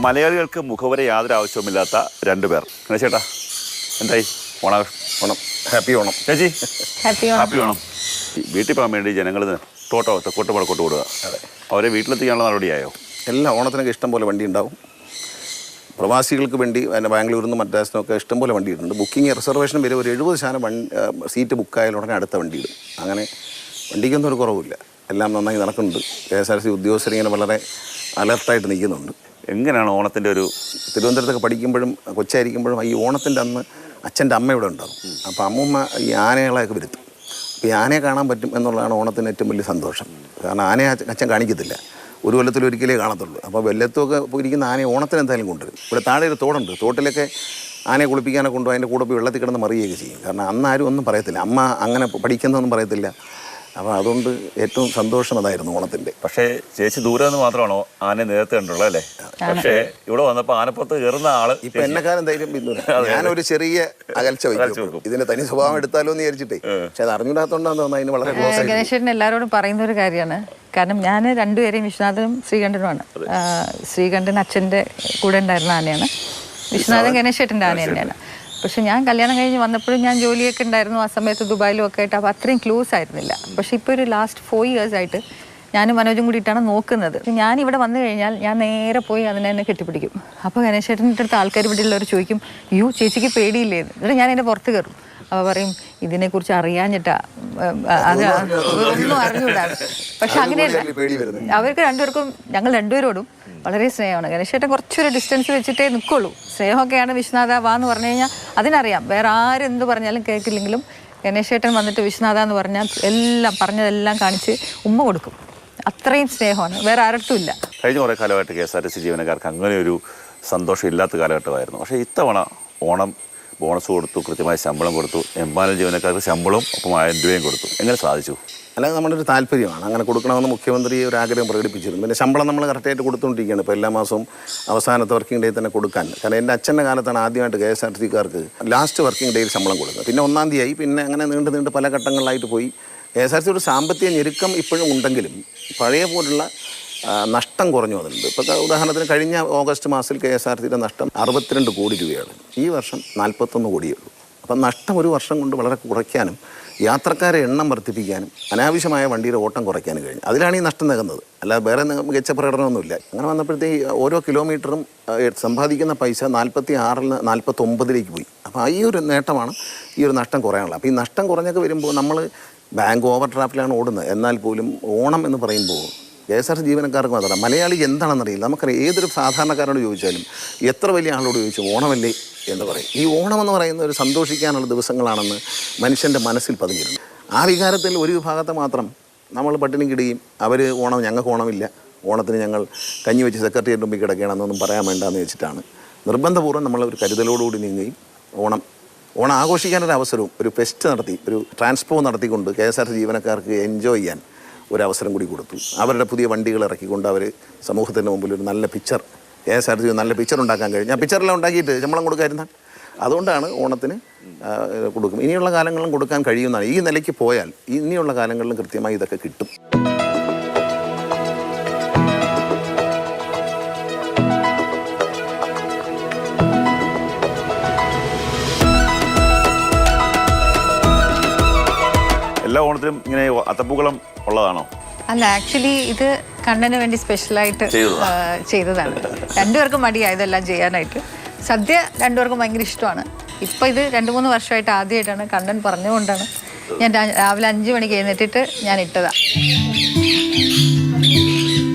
മലയാളികൾക്ക് മുഖവരെ യാതൊരു ആവശ്യവുമില്ലാത്ത രണ്ടുപേർ. ചേട്ടാ എന്തായി ഓണം? ഹാപ്പി ഓണം ചേച്ചി. ഹാപ്പി ഓണം. വീട്ടിൽ പോകാൻ വേണ്ടി ജനങ്ങൾ തെക്കോട്ട് വടക്കോട്ട് വിടുക. അവരെ വീട്ടിലെത്തിക്കാനുള്ള നടപടിയായോ? എല്ലാ ഓണത്തിനൊക്കെ ഇഷ്ടം പോലെ വണ്ടി ഉണ്ടാവും. പ്രവാസികൾക്ക് വേണ്ടി ബാംഗ്ലൂരിൽ നിന്ന് മദ്രാസിനൊക്കെ ഇഷ്ടംപോലെ വണ്ടി ഇടുന്നുണ്ട്. ബുക്കിംഗ് റിസർവേഷൻ വരെ ഒരു 70% സീറ്റ് ബുക്കായാൽ ഉടനെ അടുത്ത വണ്ടി ഇടും. അങ്ങനെ വണ്ടിക്കൊന്നും ഒരു കുറവില്ല. എല്ലാം നന്നായി നടക്കുന്നുണ്ട്. KSRTC ഉദ്യോഗസ്ഥരിങ്ങനെ വളരെ അലർട്ടായിട്ട് നിൽക്കുന്നുണ്ട്. എങ്ങനെയാണ് ഓണത്തിൻ്റെ ഒരു തിരുവനന്തപുരത്തൊക്കെ പഠിക്കുമ്പോഴും കൊച്ചായിരിക്കുമ്പോഴും ഈ ഓണത്തിൻ്റെ അന്ന് അച്ഛൻ്റെ അമ്മ ഇവിടെ ഉണ്ടാകും. അപ്പോൾ അമ്മൂമ്മ ഈ ആനകളെയൊക്കെ വരുത്തും. അപ്പോൾ ഈ ആനയെ കാണാൻ പറ്റും എന്നുള്ളതാണ് ഓണത്തിന് ഏറ്റവും വലിയ സന്തോഷം. കാരണം ആനയെ അച്ഛൻ കാണിക്കത്തില്ല, ഒരു കൊല്ലത്തിൽ ഒരിക്കലേ കാണത്തുള്ളൂ. അപ്പോൾ വെല്ലത്തുമൊക്കെ ഇരിക്കുന്ന ആനയെ ഓണത്തിന് എന്തായാലും കൊണ്ടുവരും. ഇവിടെ താഴെ ഒരു തോടുണ്ട്, തോട്ടിലൊക്കെ ആനയെ കുളിപ്പിക്കാനൊക്കെ കൊണ്ടുപോയി അതിൻ്റെ കൂടെ പോയി വെള്ളത്തിൽ കിടന്ന് മറിയുകയൊക്കെ ചെയ്യും. കാരണം അന്ന് ആരും ഒന്നും പറയത്തില്ല, അമ്മ അങ്ങനെ പഠിക്കുന്നതൊന്നും പറയത്തില്ല. അപ്പോൾ അതുകൊണ്ട് ഏറ്റവും സന്തോഷം അതായിരുന്നു ഓണത്തിൻ്റെ. പക്ഷേ ചേച്ചി ദൂരെ നിന്ന് മാത്രമാണോ ആനയെ നേരത്തെ കണ്ടുള്ളത് അല്ലേ? പക്ഷേ ഇവിടെ വന്നപ്പോൾ ആനപ്പുറത്ത് കയറുന്ന ആള് ഇപ്പം എന്നെക്കാലം ധൈര്യം പിന്തുണ. ഞാനൊരു ചെറിയ അകൽച്ച വയ്ക്കും, ഇതിന്റെ തനി സ്വഭാവം എടുത്താലോ എന്ന് വിചാരിച്ചിട്ടേ. പക്ഷെ അത് അറിഞ്ഞൂടാത്തോണ്ടാന്ന് തോന്നുന്നു അതിന് വളരെ ക്ലോസ്. ഗണേശേട്ടൻ എല്ലാവരോടും പറയുന്ന ഒരു കാര്യമാണ്. കാരണം ഞാൻ രണ്ടുപേരെയും വിശ്വനാഥനും ശ്രീകണ്ഠനുമാണ്. ശ്രീകണ്ഠൻ അച്ഛൻ്റെ കൂടെ ഉണ്ടായിരുന്ന ആനയാണ്, വിശ്വനാഥൻ ഗണേശേട്ടൻ്റെ ആന തന്നെയാണ്. പക്ഷെ ഞാൻ കല്യാണം കഴിഞ്ഞ് വന്നപ്പോഴും ഞാൻ ജോലിയൊക്കെ ഉണ്ടായിരുന്നു ആ സമയത്ത് ദുബായിലും ഒക്കെ ആയിട്ട്. അപ്പോൾ അത്രയും ക്ലോസ് ആയിരുന്നില്ല. പക്ഷെ ഇപ്പോൾ ഒരു ലാസ്റ്റ് 4 years ആയിട്ട് ഞാനും മനോജും കൂടിയിട്ടാണ് നോക്കുന്നത്. ഞാനിവിടെ വന്നു കഴിഞ്ഞാൽ ഞാൻ നേരെ പോയി അതിനെ തന്നെ കെട്ടിപ്പിടിക്കും. അപ്പോൾ ഗണേശേട്ടൻ്റെ അടുത്ത് ആൾക്കാർ ഇവിടെ ഉള്ളവർ ചോദിക്കും, യോ ചേച്ചിക്ക് പേടിയില്ലേന്ന്. എന്നിട്ട് ഞാൻ എൻ്റെ പുറത്ത് കയറും. അപ്പോൾ പറയും ഇതിനെക്കുറിച്ച് അറിയാഞ്ഞിട്ടാ, അത് ഒന്നും അറിഞ്ഞൂടാണ്. പക്ഷെ അങ്ങനെയല്ല, അവർക്ക് രണ്ടുപേർക്കും ഞങ്ങൾ രണ്ടുപേരോടും വളരെ സ്നേഹമാണ്. ഗണേശേട്ടൻ കുറച്ചൊരു ഡിസ്റ്റൻസ് വെച്ചിട്ടേ നിൽക്കുള്ളൂ. സ്നേഹമൊക്കെയാണ് വിശ്വനാഥ വാ എന്ന് പറഞ്ഞു കഴിഞ്ഞാൽ അതിനറിയാം. വേറെ ആരെന്ത് പറഞ്ഞാലും കേൾക്കില്ലെങ്കിലും ഗണേശേട്ടൻ വന്നിട്ട് വിശ്വനാഥ എന്ന് പറഞ്ഞാൽ എല്ലാം പറഞ്ഞതെല്ലാം കാണിച്ച് ഉമ്മ കൊടുക്കും. അത്രയും സ്നേഹമാണ്, വേറെ ആരടുത്തും ഇല്ല. കഴിഞ്ഞ കുറേ കാലമായിട്ട് KSRTC ജീവനക്കാർക്ക് അങ്ങനെ ഒരു സന്തോഷം ഇല്ലാത്ത കാലഘട്ടമായിരുന്നു. പക്ഷേ ഇത്തവണ ഓണം ബോണസ് കൊടുത്തു, കൃത്യമായ ശമ്പളം കൊടുത്തു, എംപാനൽ ജീവനക്കാർക്ക് ശമ്പളവും ഒപ്പം 1000 രൂപയും കൊടുത്തു. എങ്ങനെ സാധിച്ചു? അല്ലാതെ നമ്മുടെ ഒരു താല്പര്യമാണ്, അങ്ങനെ കൊടുക്കണമെന്ന് മുഖ്യമന്ത്രി ഒരു ആഗ്രഹം പ്രകടിപ്പിച്ചിരുന്നു. പിന്നെ ശമ്പളം നമ്മൾ കറക്റ്റായിട്ട് കൊടുത്തുകൊണ്ടിരിക്കുകയാണ്. ഇപ്പോൾ എല്ലാ മാസവും അവസാനത്തെ വർക്കിംഗ് ഡേ തന്നെ കൊടുക്കാൻ. കാരണം എൻ്റെ അച്ഛൻ്റെ കാലത്താണ് ആദ്യമായിട്ട് KSRTCക്കാർക്ക് ലാസ്റ്റ് വർക്കിംഗ് ഡേയിൽ ശമ്പളം കൊടുക്കുന്നത്. പിന്നെ 1-ാം തീയതി പിന്നെ അങ്ങനെ നീണ്ട് പല ഘട്ടങ്ങളിലായിട്ട് പോയി. KSRTC ഒരു സാമ്പത്തിക ഞെരുക്കം ഇപ്പോഴും ഉണ്ടെങ്കിലും പഴയ പോലുള്ള നഷ്ടം കുറഞ്ഞു വന്നിട്ടുണ്ട്. ഇപ്പോൾ ഉദാഹരണത്തിന് കഴിഞ്ഞ ഓഗസ്റ്റ് മാസത്തിൽ KSRTCയുടെ നഷ്ടം 62 കോടി രൂപയാണ്. ഈ വർഷം 41 കോടിയേ ഉള്ളൂ. അപ്പം നഷ്ടം ഒരു വർഷം കൊണ്ട് വളരെ കുറയ്ക്കാനും യാത്രക്കാരെ എണ്ണം വർദ്ധിപ്പിക്കാനും അനാവശ്യമായ വണ്ടിയുടെ ഓട്ടം കുറയ്ക്കാനും കഴിഞ്ഞു. അതിലാണ് ഈ നഷ്ടം നികന്നത്, അല്ലാതെ വേറെ മികച്ച പ്രകടനമൊന്നുമില്ല. അങ്ങനെ വന്നപ്പോഴത്തേക്ക് ഓരോ കിലോമീറ്ററും സമ്പാദിക്കുന്ന പൈസ 46-ൽ നിന്ന് 49-ലേക്ക് പോയി. അപ്പോൾ ഈ ഒരു നേട്ടമാണ് ഈ ഒരു നഷ്ടം കുറയാനുള്ളത്. അപ്പോൾ ഈ നഷ്ടം കുറഞ്ഞൊക്കെ വരുമ്പോൾ നമ്മൾ ബാങ്ക് ഓവർ ഡ്രാഫ്റ്റിലാണ് ഓടുന്നത്. എന്നാൽ പോലും ഓണം എന്ന് പറയുമ്പോൾ KSRTC ജീവനക്കാർക്ക് മാത്രമല്ല, മലയാളിക്ക് എന്താണെന്നറിയില്ല. നമുക്കറിയാം, ഏതൊരു സാധാരണക്കാരോട് ചോദിച്ചാലും എത്ര വലിയ ആളോട് ചോദിച്ചു ഓണമല്ലേ എന്ന് പറയും. ഈ ഓണമെന്ന് പറയുന്ന ഒരു സന്തോഷിക്കാനുള്ള ദിവസങ്ങളാണെന്ന് മനുഷ്യൻ്റെ മനസ്സിൽ പതിഞ്ഞിരുന്നു. ആ വികാരത്തിൽ ഒരു വിഭാഗത്തെ മാത്രം നമ്മൾ പട്ടിണിക്കിടുകയും അവർ ഓണം ഞങ്ങൾക്ക് ഓണമില്ല, ഓണത്തിന് ഞങ്ങൾ കഞ്ഞി വെച്ച് സെക്രട്ടേറിയറ്റ് മുമ്പിൽ കിടക്കുകയാണെന്നൊന്നും പറയാൻ വേണ്ടെന്ന് വെച്ചിട്ടാണ് നിർബന്ധപൂർവ്വം നമ്മൾ ഒരു കരുതലോടുകൂടി നീങ്ങുകയും ഓണം ആഘോഷിക്കാനൊരു അവസരവും ഒരു ഫെസ്റ്റ് നടത്തി, ഒരു ട്രാൻസ്പോ നടത്തിക്കൊണ്ട് KSRTC ജീവനക്കാർക്ക് എൻജോയ് ചെയ്യാൻ ഒരവസരം കൂടി കൊടുത്തു. അവരുടെ പുതിയ വണ്ടികൾ ഇറക്കിക്കൊണ്ട് അവർ സമൂഹത്തിൻ്റെ മുമ്പിൽ ഒരു നല്ല പിക്ചർ, KSRTC നല്ല പിക്ചർ ഉണ്ടാക്കാൻ കഴിഞ്ഞു. ആ പിക്ചറെല്ലാം ഉണ്ടാക്കിയിട്ട് ശമ്പളം കൊടുക്കാതിരുന്ന അതുകൊണ്ടാണ് ഓണത്തിന് കൊടുക്കും. ഇനിയുള്ള കാലങ്ങളിലും കൊടുക്കാൻ കഴിയുന്നതാണ്. ഈ നിലയ്ക്ക് പോയാൽ ഇനിയുള്ള കാലങ്ങളിലും കൃത്യമായി ഇതൊക്കെ കിട്ടും. എല്ലാ ഓണത്തിനും ഇങ്ങനെ അത്തപ്പൂക്കളം ഉള്ളതാണോ? അല്ല, ആക്ച്വലി ഇത് കണ്ണന് വേണ്ടി സ്പെഷ്യലായിട്ട് ചെയ്തതാണ്. രണ്ടുപേർക്കും മടിയായി ഇതെല്ലാം ചെയ്യാനായിട്ട്. സദ്യ രണ്ടുപേർക്കും ഭയങ്കര ഇഷ്ടമാണ്. ഇപ്പം ഇത് 2-3 വർഷമായിട്ട് ആദ്യമായിട്ടാണ് കണ്ണൻ പറഞ്ഞുകൊണ്ടാണ് ഞാൻ രാവിലെ 5 മണിക്ക് എഴുന്നേറ്റിട്ട് ഞാൻ ഇട്ടതാ.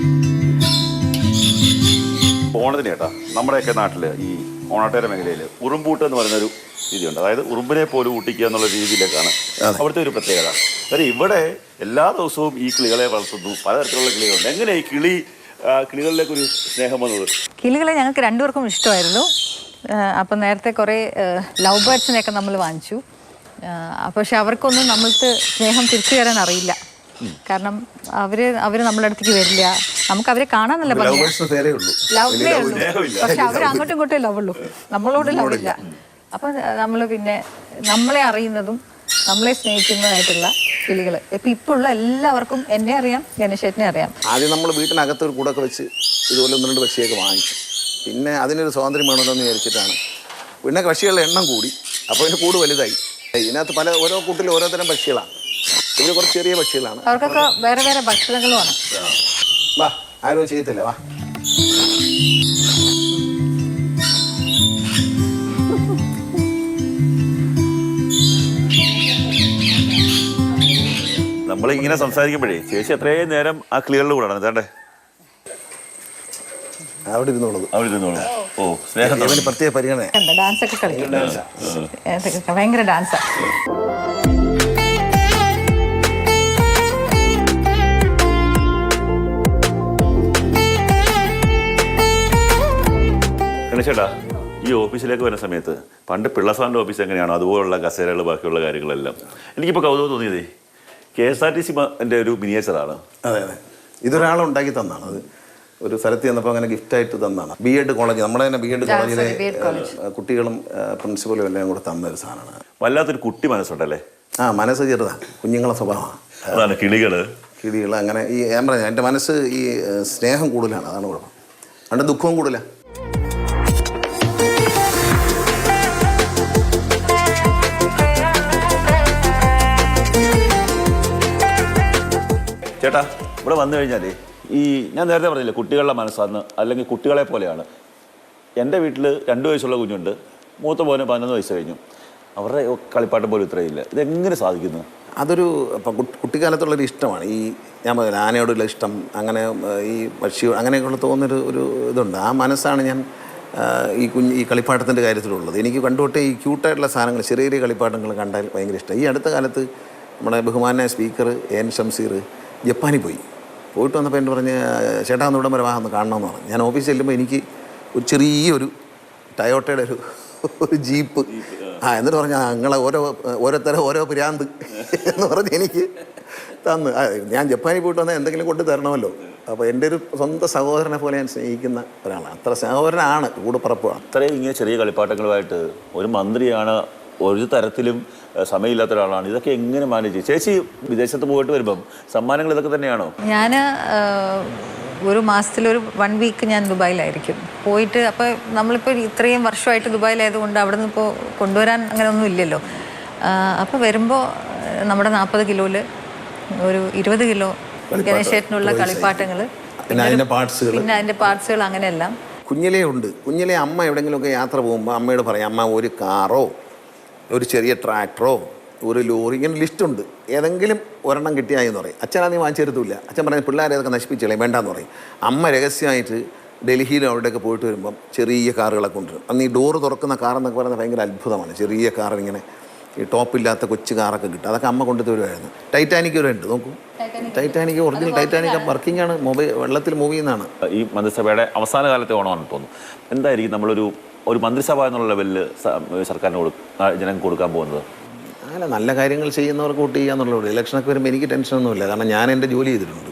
ഓണത്തിന് ചേട്ടാ നമ്മുടെയൊക്കെ നാട്ടിൽ ഈ ഓണാട്ടേര മേഖലയിൽ ഉറുമ്പൂട്ട് എന്ന് പറയുന്നൊരു രീതിയുണ്ട്. അതായത് ഉറുമ്പിനെ പോലും ഊട്ടിക്കുക എന്നുള്ള രീതിയിലേക്കാണ് അവിടുത്തെ ഒരു പ്രത്യേകത. കാര്യം ഇവിടെ എല്ലാ ദിവസവും ഈ കിളികളെ വളർത്തുന്നു, പലതരത്തിലുള്ള കിളികളുണ്ട്. എങ്ങനെ ഈ കിളികളിലേക്കൊരു സ്നേഹം വന്നത്? കിളികളെ ഞങ്ങൾക്ക് രണ്ടുപേർക്കും ഇഷ്ടമായിരുന്നു. അപ്പം നേരത്തെ കുറേ ലവ് ബേർഡ്സിനെയൊക്കെ നമ്മൾ വാങ്ങിച്ചു. പക്ഷെ അവർക്കൊന്നും നമ്മൾക്ക് സ്നേഹം തിരിച്ചു തരാൻ അറിയില്ല. കാരണം അവര് നമ്മുടെ അടുത്തേക്ക് വരില്ല. നമുക്ക് അവരെ കാണാൻ നല്ല ഭംഗിയാ, ലവ്വേ ഉള്ളൂ. പക്ഷെ അവർ അങ്ങോട്ടും ഇങ്ങോട്ടേ ലവുള്ളൂ, നമ്മളോട് ലവില്ല. അപ്പം നമ്മൾ പിന്നെ നമ്മളെ അറിയുന്നതും നമ്മളെ സ്നേഹിക്കുന്നതായിട്ടുള്ള കിളികൾ ഇപ്പോൾ ഉള്ള എല്ലാവർക്കും എന്നെ അറിയാം, ഗണേശേട്ടനെ അറിയാം. ആദ്യം നമ്മൾ വീട്ടിനകത്ത് ഒരു കൂടൊക്കെ വെച്ച് ഇതുപോലെ 1-2 പക്ഷിയൊക്കെ വാങ്ങിച്ചു. പിന്നെ അതിനൊരു സ്വാതന്ത്ര്യം വേണമല്ലോ എന്ന് വിചാരിച്ചിട്ടാണ്. പിന്നെ പക്ഷികളുടെ എണ്ണം കൂടി, അപ്പോൾ ഇതിന് കൂട് വലുതായി. ഇതിനകത്ത് ഓരോ കൂട്ടിൽ ഓരോ തരം പക്ഷികളാണ്. ഇവർ കുറച്ച് ചെറിയ പക്ഷികളാണ്. അവർക്കൊക്കെ വേറെ വേറെ ഭക്ഷണങ്ങളുമാണ്. വാ, ആരും ചെയ്യത്തില്ല, വാ. നമ്മളിങ്ങനെ സംസാരിക്കുമ്പോഴേ ചേച്ചി എത്രയും നേരം ആ ക്ലിയറിൽ കൂടാണ് ഇതാണ്ടേ അവിടെ ഇരുന്നുള്ളത്. അവിടെ ഇരുന്നോളൂ. ഓ, സ്നേഹം ഇവന് പ്രത്യേക പരിഗണന. ഡാൻസ് ഒക്കെ കളിക്കും, ഭയങ്കര ഡാൻസാ. ഗണേശേട്ടാ, ഈ ഓഫീസിലേക്ക് വരുന്ന സമയത്ത് പണ്ട് പിള്ളസാറിൻ്റെ ഓഫീസ് എങ്ങനെയാണോ അതുപോലുള്ള കസേരകൾ ബാക്കിയുള്ള കാര്യങ്ങളെല്ലാം എനിക്കിപ്പോൾ കൗതുകം തോന്നിയതേ KSRTC ഒരു മിനിയേച്ചറാണ്. അതെ അതെ, ഇതൊരാളുണ്ടാക്കി തന്നാണ്. അത് ഒരു സ്ഥലത്ത് ചെന്നപ്പോൾ അങ്ങനെ ഗിഫ്റ്റായിട്ട് തന്നാണ്. B.Ed കോളേജ്, നമ്മുടെ തന്നെ B.Ed കോളേജിലെ കുട്ടികളും പ്രിൻസിപ്പലും എല്ലാം കൂടെ തന്നൊരു സാധനമാണ്. വല്ലാത്തൊരു കുട്ടി മനസ്സുണ്ടല്ലേ? മനസ്സ് ചെറുതാണ്, കുഞ്ഞുങ്ങളെ സ്വഭാവമാണ്. അതാണ് കിളികൾ അങ്ങനെ ഈ ഞാൻ പറഞ്ഞ എൻ്റെ മനസ്സ് ഈ സ്നേഹം കൂടുതലാണ്, അതാണ് കുഴപ്പം. അതുകൊണ്ട് ദുഃഖവും കൂടുതലാണ്. ചേട്ടാ, ഇവിടെ വന്നു കഴിഞ്ഞാൽ ഈ ഞാൻ നേരത്തെ പറഞ്ഞില്ലേ കുട്ടികളുടെ മനസ്സാന്ന്, അല്ലെങ്കിൽ കുട്ടികളെ പോലെയാണ്. എൻ്റെ വീട്ടിൽ 2 വയസ്സുള്ള കുഞ്ഞുണ്ട്, മൂത്ത പോന് 11 വയസ്സ് കഴിഞ്ഞു. അവരുടെ കളിപ്പാട്ടം പോലും ഇത്രയില്ല. ഇതെങ്ങനെ സാധിക്കുന്നു? അതൊരു കുട്ടിക്കാലത്തുള്ളൊരു ഇഷ്ടമാണ്. ഈ ഞാൻ പറഞ്ഞില്ല, ആനയോടുള്ള ഇഷ്ടം, അങ്ങനെ ഈ പക്ഷി അങ്ങനെയൊക്കെയുള്ള തോന്നുന്നൊരു ഇതുണ്ട്. ആ മനസ്സാണ് ഞാൻ ഈ കളിപ്പാട്ടത്തിൻ്റെ കാര്യത്തിലുള്ളത്. എനിക്ക് കണ്ടുകൊട്ടേ ഈ ക്യൂട്ടായിട്ടുള്ള സാധനങ്ങൾ, ചെറിയ ചെറിയ കളിപ്പാട്ടങ്ങൾ കണ്ടാൽ ഭയങ്കര ഇഷ്ടം. ഈ അടുത്ത കാലത്ത് നമ്മുടെ ബഹുമാനായ സ്പീക്കർ AN ഷംസീർ ജപ്പാനിൽ പോയിട്ട് വന്നപ്പോൾ എന്നോട് പറഞ്ഞ് ചേട്ടാ ഒന്ന് ഇവിടെ വരെ വാ ഒന്ന് കാണണമെന്ന് പറഞ്ഞു. ഞാൻ ഓഫീസിൽ ചെല്ലുമ്പോൾ എനിക്ക് ഒരു ചെറിയൊരു ടയോട്ടയുടെ ഒരു ജീപ്പ് എന്നിട്ട് പറഞ്ഞാൽ നിങ്ങളെ ഓരോരുത്തരെ ഓരോ പിരാന്ത് എന്ന് പറഞ്ഞ് എനിക്ക് തന്ന്. ഞാൻ ജപ്പാനിൽ പോയിട്ട് വന്നാൽ എന്തെങ്കിലും കൊണ്ട് തരണമല്ലോ. അപ്പോൾ എൻ്റെ ഒരു സ്വന്തം സഹോദരനെ പോലെ ഞാൻ സ്നേഹിക്കുന്ന ഒരാളാണ്. അത്ര സഹോദരനാണ്, കൂടെപ്പിറപ്പാണ്. ഇത്രയും ഇങ്ങനെ ചെറിയ കളിപ്പാട്ടങ്ങളുമായിട്ട് ഒരു മന്ത്രിയാണ്, ഒരു തരത്തിലും സമയമില്ലാത്ത ഒരാളാണ്. ഇതൊക്കെ എങ്ങനെ മാനേജ് ചെയ്യും? ചേച്ചി വിദേശത്ത് പോയിട്ട് വരുമ്പം സമ്മാനങ്ങൾ ഇതൊക്കെ തന്നെയാണോ? ഞാൻ ഒരു മാസത്തിലൊരു 1 വീക്ക് ഞാൻ ദുബായിലായിരിക്കും പോയിട്ട്. അപ്പോൾ നമ്മളിപ്പോൾ ഇത്രയും വർഷമായിട്ട് ദുബായിലായതുകൊണ്ട് അവിടെ നിന്ന് ഇപ്പോൾ കൊണ്ടുവരാൻ അങ്ങനെ ഒന്നും ഇല്ലല്ലോ. അപ്പോൾ വരുമ്പോൾ നമ്മുടെ 40 കിലോയിൽ ഒരു 20 കിലോ ഗണേശേട്ടനുള്ള കളിപ്പാട്ടങ്ങൾ, പിന്നെ അതിൻ്റെ പാർട്സുകൾ, അങ്ങനെയെല്ലാം കുഞ്ഞിലേ ഉണ്ട്. കുഞ്ഞിലെ അമ്മ എവിടെയെങ്കിലുമൊക്കെ യാത്ര പോകുമ്പോൾ അമ്മയോട് പറയാം, അമ്മ ഒരു കാറോ ഒരു ചെറിയ ട്രാക്ടറോ ഒരു ലോറി, ഇങ്ങനെ ലിസ്റ്റുണ്ട്, ഏതെങ്കിലും ഒരെണ്ണം കിട്ടിയായെന്ന് പറയും. അച്ഛനാണെങ്കിൽ വാങ്ങിച്ചെടുത്തില്ല. അച്ഛൻ പറയുന്നത് പിള്ളേരെ അതൊക്കെ നശിപ്പിച്ചോളേ, വേണ്ടാന്ന് പറയും. അമ്മ രഹസ്യമായിട്ട് ഡൽഹിയിലും അവിടെയൊക്കെ പോയിട്ട് വരുമ്പം ചെറിയ കാറുകളെ കൊണ്ടുവരും. അന്ന് ഈ ഡോറ് തുറക്കുന്ന കാറെന്നൊക്കെ പറയുന്നത് ഭയങ്കര അത്ഭുതമാണ്. ചെറിയ കാറിങ്ങനെ ഈ ടോപ്പില്ലാത്ത കൊച്ചു കാറൊക്കെ കിട്ടും. അതൊക്കെ അമ്മ കൊണ്ടുതരുമായിരുന്നു. ടൈറ്റാനിക് വരെ ഉണ്ട്, നോക്കൂ. ടൈറ്റാനിക് ഒറിജിനൽ ടൈറ്റാനിക് വർക്കിംഗ് ആണ്, വെള്ളത്തിൽ മൂവ് ചെയ്യുന്നതാണ്. ഈ മന്ത്രിസഭയുടെ അവസാന കാലത്തെ ഓണമാണെന്ന് തോന്നുന്നു. എന്തായിരിക്കും നമ്മളൊരു മന്ത്രിസഭ എന്നുള്ള ലെവലിൽ സർക്കാരിന് ജനങ്ങൾക്ക് കൊടുക്കാൻ പോകുന്നത്? അങ്ങനെ നല്ല കാര്യങ്ങൾ ചെയ്യുന്നവർക്ക് വോട്ട് ചെയ്യാന്നുള്ളൂ. ഇലക്ഷനൊക്കെ വരുമ്പോൾ എനിക്ക് ടെൻഷനൊന്നുമില്ല. കാരണം ഞാൻ എൻ്റെ ജോലി ചെയ്തിട്ടുണ്ട്.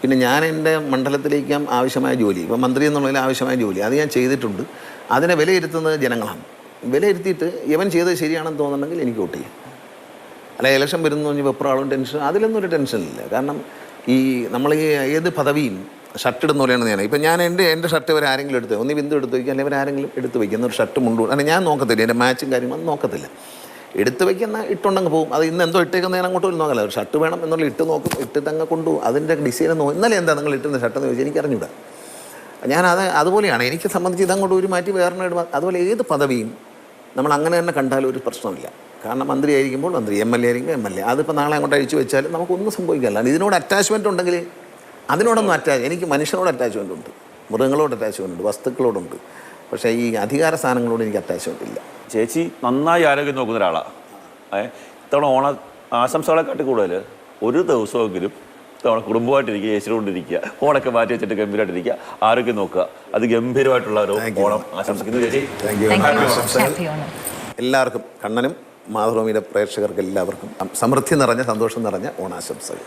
പിന്നെ ഞാൻ എൻ്റെ മണ്ഡലത്തിലേക്കും ആവശ്യമായ ജോലി, ഇപ്പം മന്ത്രി എന്നുള്ളതിൽ ആവശ്യമായ ജോലി അത് ഞാൻ ചെയ്തിട്ടുണ്ട്. അതിനെ വിലയിരുത്തുന്നത് ജനങ്ങളാണ്. വിലയിരുത്തിയിട്ട് ഇവൻ ചെയ്തത് ശരിയാണെന്ന് തോന്നുന്നുണ്ടെങ്കിൽ എനിക്ക് വോട്ട് ചെയ്യും. അല്ല ഇലക്ഷൻ വരുന്നു പറഞ്ഞ് വെപ്രാളും ടെൻഷൻ, അതിലൊന്നും ഒരു ടെൻഷനില്ല. കാരണം ഈ നമ്മൾ ഈ ഏത് പദവിയും ഷർട്ട് ഇടുന്ന പോലെയാണ് ഞാൻ. ഇപ്പം ഞാൻ എൻ്റെ ഷർട്ട് ഇവർ ആരെങ്കിലും എടുത്ത് ഒന്ന് ബിന്ദു എടുത്ത് വയ്ക്കുക, അല്ലെങ്കിൽ ഇവരാരെങ്കിലും എടുത്ത് വയ്ക്കുന്ന ഒരു ഷർട്ട് മുണ്ടു അല്ലെങ്കിൽ ഞാൻ നോക്കത്തില്ല. എൻ്റെ മാച്ചും കാര്യങ്ങളൊന്നും നോക്കത്തില്ല. എടുത്ത് വയ്ക്കുന്ന ഇട്ടുണ്ടെങ്കിൽ പോകും. അത് ഇന്ന് എന്തോ ഇട്ടേക്കുന്ന ഞാൻ അങ്ങോട്ട് പോലും നോക്കല്ല. ഒരു ഷർട്ട് വേണം എന്നുള്ള ഇട്ട് നോക്കും, ഇട്ടിട്ട് അങ്ങ് കൊണ്ടുപോകും. അതിൻ്റെ ഡിസൈൻ ഇന്നലെ എന്താ നിങ്ങൾ ഇട്ടുന്ന ഷർട്ടെന്ന് ചോദിച്ചാൽ എനിക്ക് അറിഞ്ഞൂടാ. അതുപോലെയാണ് എനിക്ക് സംബന്ധിച്ച് ഇതങ്ങോട്ട് ഒരു മാറ്റി വേറെ ഇടുക. അതുപോലെ ഏത് പദവിയും നമ്മൾ അങ്ങനെ തന്നെ കണ്ടാലും ഒരു പ്രശ്നമില്ല. കാരണം മന്ത്രി ആയിരിക്കുമ്പോൾ മന്ത്രി, MLA ആയിരിക്കും MLA. അതിപ്പോൾ നാളെ അങ്ങോട്ട് അഴിച്ചു വെച്ചാലും നമുക്കൊന്നും സംഭവിക്കില്ല. ഇതിനോട് അറ്റാച്ച്മെൻറ്റ് ഉണ്ടെങ്കിൽ അതിനോടൊന്നും എനിക്ക് മനുഷ്യനോട് അറ്റാച്ച്മെൻ്റ് ഉണ്ട്, മൃഗങ്ങളോട് അറ്റാച്ച്മെൻ്റ് ഉണ്ട്, വസ്തുക്കളോടുണ്ട്. പക്ഷേ ഈ അധികാര സ്ഥാനങ്ങളോട് എനിക്ക് അറ്റാച്ച്മെൻ്റ് ഇല്ല. ചേച്ചി നന്നായി ആരോഗ്യം നോക്കുന്ന ഒരാളാണ്. ഇത്തവണ ആശംസകളെക്കാട്ടി കൂടുതൽ ഒരു ദിവസമെങ്കിലും ഇത്തവണ കുടുംബമായിട്ടിരിക്കുക, ചേച്ചിയോണ്ടിരിക്കുക, ഓണൊക്കെ മാറ്റി വെച്ചിട്ട് ഗംഭീരമായിട്ടിരിക്കുക, ആരോഗ്യം നോക്കുക. അത് ഗംഭീരമായിട്ടുള്ള ഒരു ഓണം ആശംസിക്കുന്നു ചേച്ചി. എല്ലാവർക്കും, കണ്ണനും മാതൃഭൂമിയുടെ പ്രേക്ഷകർക്ക് എല്ലാവർക്കും സമൃദ്ധി നിറഞ്ഞ സന്തോഷം നിറഞ്ഞ ഓണാശംസകൾ.